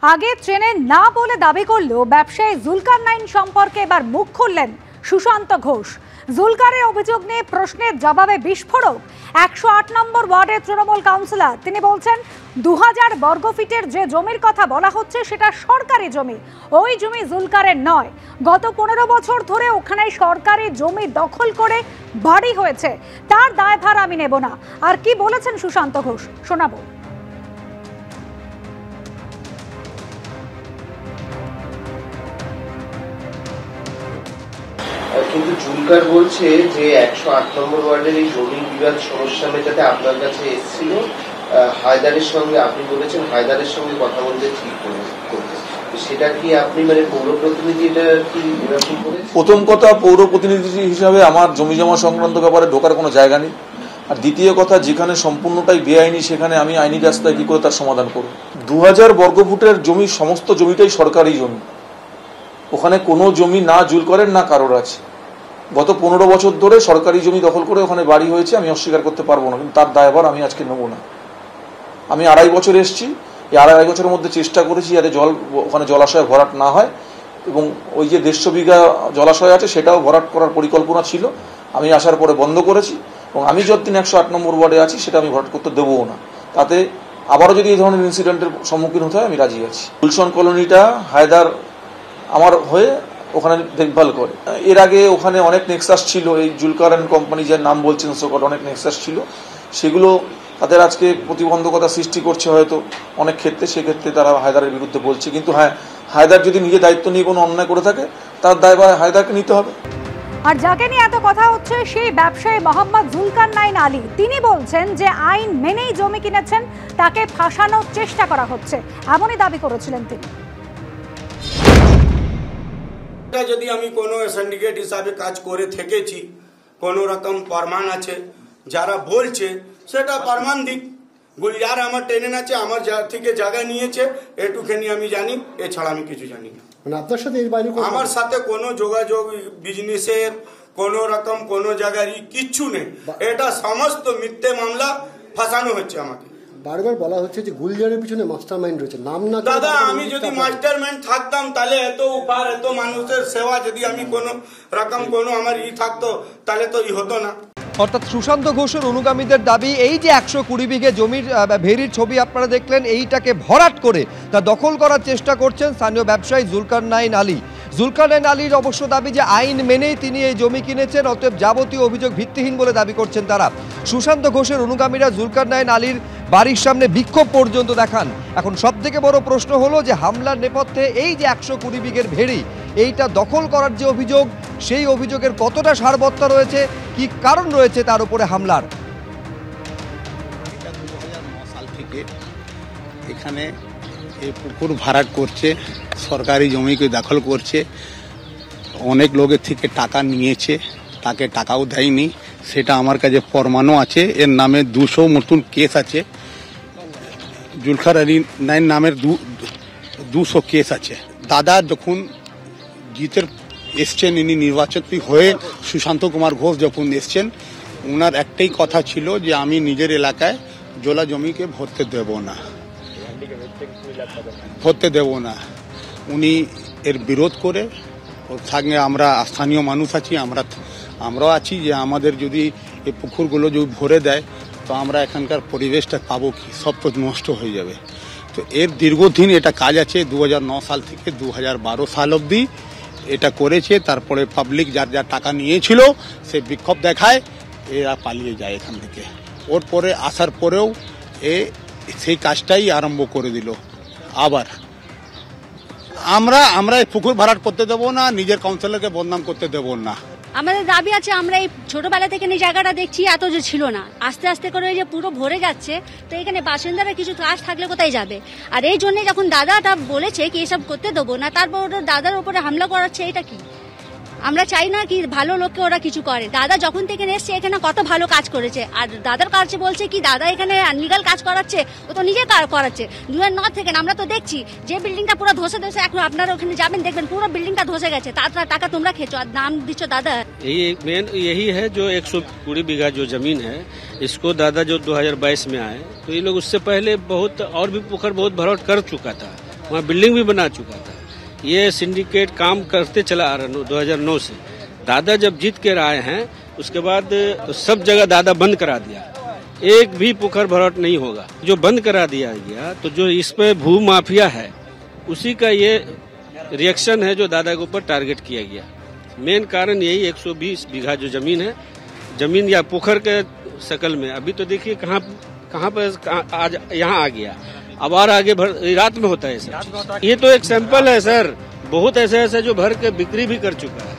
আগে ট্রেনে না বলে দাবি করলেও ব্যবসায়ী জুলকার নাইন সম্পর্কে এবার মুখ খুললেন সুশান্ত ঘোষ। জুলকারের অভিযোগ নিয়ে প্রশ্নের জবাবে বিস্ফোরক 108 নম্বর ওয়ার্ডের তৃণমূল কাউন্সিলর। তিনি বলছেন 2000 বর্গফিটের যে জমির কথা বলা হচ্ছে সেটা সরকারি জমি, ওই জমি জুলকারের নয়। গত 15 বছর ধরে ওখানে সরকারি জমি দখল করে বাড়ি হয়েছে, তার দায়ভার আমি নেব না। আর কি বলেছেন সুশান্ত ঘোষ শোনাবো। কিন্তু জুলকার বলছে যে 108 নম্বর ওয়ার্ডের এই জমি বিবাদ সমস্যা মেটাতে আপনার কাছে এসেছিল, হায়দারের সঙ্গে আপনি বলেছেন হায়দারের সঙ্গে কথা বলতে ঠিক করতে, সেটা কি আপনি মানে পৌর প্রতিনিধি এটা কি এরকম করে? প্রথম কথা, পৌর প্রতিনিধি হিসাবে আমার জমি জমা সংক্রান্ত ব্যাপারে ঢোকার কোনো জায়গা নেই। আর দ্বিতীয় কথা, যেখানে সম্পূর্ণটাই বেআইনি সেখানে আমি আইনি রাস্তায় কি করে তার সমাধান করব। 2000 বর্গফুটের জমি, সমস্ত জমিটাই সরকারি জমি। ওখানে কোনো জমি না জুলকারের না কারোর আছে। গত 15 বছর ধরে সরকারি জমি দখল করে ওখানে বাড়ি হয়েছে, আমি অস্বীকার করতে পারবো না, কিন্তু তার দায়ভার আমি আজকে নেবো না। আমি 2.5 বছর এসেছি, এই 2.5 বছরের মধ্যে চেষ্টা করেছি যাতে ওখানে জলাশয় ভরাট না হয়, এবং ওই যে 150 বিঘা জলাশয় আছে সেটাও ভরাট করার পরিকল্পনা ছিল। আমি আসার পরে বন্ধ করেছি, এবং আমি যতদিন 108 নম্বর ওয়ার্ডে আছি সেটা আমি ভরাট করতে দেবও না। তাতে আবারও যদি এই ধরনের ইনসিডেন্টের সম্মুখীন হতে হয় আমি রাজি আছি। গুলশন কলোনিটা হায়দার আমার হয়ে ওখানে দেখভাল করে। এর আগে ওখানে অনেক নেক্সাস ছিল, এই জুলকার অ্যান্ড কোম্পানি যার নাম বলছেন সকল অনেক নেক্সাস ছিল, সেগুলো তাদের আজকে প্রতিবন্ধকতা সৃষ্টি করছে হয়তো অনেক ক্ষেত্রে। সেক্ষেত্রে তারা হায়দারের বিরুদ্ধে বলছে, কিন্তু হ্যাঁ, হায়দার যদি নিজে দায়িত্ব নিয়ে কোনো অন্যায় করে থাকে তার দায়ভার হায়দারকে নিতে হবে। আর যাকে নিয়ে এত কথা হচ্ছে সেই ব্যবসায়ী মোহাম্মদ জুলকার নাইন আলী, তিনি বলছেন যে আইন মেনেই জমি কিনেছেন, তাকে ফাঁসানোর চেষ্টা করা হচ্ছে, এমনই দাবি করেছিলেন তিনি। যদি আমি কোনো সিন্ডিকেট হিসাবে কাজ করে থেকেছি, কোনো রকম প্রমাণ আছে, যারা বলছে সেটা প্রমাণ দিক। গুলজার আমার ট্রেনে আছে, আমার থেকে জায়গা নিয়েছে, এটুখানি আমি জানি, এছাড়া আমি কিছু জানি না। আপনার সাথে আমার সাথে কোনো যোগাযোগ, বিজনেসের কোনো রকম কোনো জায়গায় কিচ্ছু নেই। এটা সমস্ত মিথ্যে মামলা, ফাঁসানো হচ্ছে আমাকে। বারবার বলা হচ্ছে যে গুলজারের পিছনে মাস্টার মাইন্ড রয়েছে, নাম না। দাদা, আমি যদি মাস্টার মাইন্ড থাকতাম তাহলে এত উপহার, এত মানুষের সেবা যদি আমি কোনো রকম কোনো আমার থাকতো তাহলে তো হতো না। অর্থাৎ সুশান্ত ঘোষের অনুগামীদের দাবি, এই যে 120 বিঘে জমির ভেরির ছবি আপনারা দেখলেন, এইটাকে ভরাট করে তা দখল করার চেষ্টা করছেন স্থানীয় ব্যবসায়ী জুলকার নাইন আলী। জুলকার নাইন আলীর অবশ্য দাবি যে আইন মেনেই তিনি এই জমি কিনেছেন, অতএব যাবতীয় অভিযোগ ভিত্তিহীন বলে দাবি করছেন তারা। সুশান্ত ঘোষের অনুগামীরা জুলকার নাইন আলীর বাড়ির সামনে বিক্ষোভ পর্যন্ত দেখান। এখন সবথেকে বড় প্রশ্ন হলো যে হামলার নেপথ্যে এই যে 120 বিঘের ভেড়ি, এইটা দখল করার যে অভিযোগ, সেই অভিযোগের কতটা সারবত্তা রয়েছে, কি কারণ রয়েছে তার উপরে হামলার। 2009 সাল থেকে এখানে এই পুকুর ভরাট করছে, সরকারি জমিকে দখল করছে, অনেক লোকের থেকে টাকা নিয়েছে, তাকে টাকাও দেয়নি, সেটা আমার কাছে প্রমাণও আছে। এর নামে 200 মতন কেস আছে, জুলকার নাইন নামের 200 কেস আছে। দাদা যখন জিতের এসছেন, ইনি নির্বাচিত হয়ে সুশান্ত কুমার ঘোষ যখন এসছেন, ওনার একটাই কথা ছিল যে আমি নিজের এলাকায় জলা জমিকে ভরতে দেব না। উনি এর বিরোধ করে, ওর সঙ্গে আমরা স্থানীয় মানুষ আছি, আমরাও আছি, যে আমাদের যদি এই পুকুরগুলো যদি ভরে দেয় তো আমরা এখানকার পরিবেশটা পাবো কি, সব তো নষ্ট হয়ে যাবে। তো এর দীর্ঘদিন এটা কাজ আছে, 2009 সাল থেকে 2012 সাল অবধি এটা করেছে। তারপরে পাবলিক যার যার টাকা নিয়েছিল সে বিক্ষোভ দেখায়, এরা পালিয়ে যায় এখান থেকে। ওর পরে আসার পরেও সেই কাজটাই আরম্ভ করে দিল। আবার আমরা এই পুকুর ভরাট করতে দেবো না, নিজের কাউন্সিলরকে বদনাম করতে দেবো না। আমাদের দাবি আছে, আমরা এই ছোটবেলা থেকে এই জায়গাটা দেখছি, এত যে ছিল না, আস্তে আস্তে করে যে পুরো ভরে যাচ্ছে, তো এখানে বাসিন্দারা কিছু ত্রাস থাকলে কোথায় যাবে। আর এই জন্য যখন দাদাটা বলেছে কি এসব করতে দেবো না, তারপর ওরা দাদার উপরে হামলা করাচ্ছে, এটা কি? আমরা চাই না কি ভালো লোককে ওরা কিছু করে। দাদা যখন থেকে এসছে এখানে কত ভালো কাজ করেছে, আর দাদার কাছে বলছে কি দাদা এখানে আনলিগাল কাজ করাচ্ছে, ও তো নিজে করাচ্ছে। 2009 থেকে আমরা তো দেখছি যে বিল্ডিংটা পুরো ধসে এখন আপনারা ওখানে যাবেন দেখবেন পুরো বিল্ডিংটা ধসে গেছে, তার টাকা তোমরা খেয়েছো আর নাম দিচ্ছ দাদা। यही है जो 120 बीघा जो जमीन है, इसको दादा जो 2022 में आए, तो ये लोग उससे पहले बहुत और भी पोखर बहुत भराट कर चुका था, वहाँ बिल्डिंग भी बना चुका था। ये सिंडिकेट काम करते चला आ रहा 2009 से। दादा जब जीत के आए हैं उसके बाद सब जगह दादा बंद करा दिया, एक भी पोखर भराट नहीं होगा। जो बंद करा दिया गया तो जो इस पे भू माफिया है उसी का ये रिएक्शन है जो दादा के ऊपर टारगेट किया गया। मेन कारण यही 120 बीघा जो जमीन है, जमीन या पोखर के शकल में। अभी तो देखिए कहाँ पर आज यहाँ आ गया, अब और आगे रात में होता है सर। ये तो एक सैंपल है सर, बहुत ऐसा जो भर के बिक्री भी कर चुका है।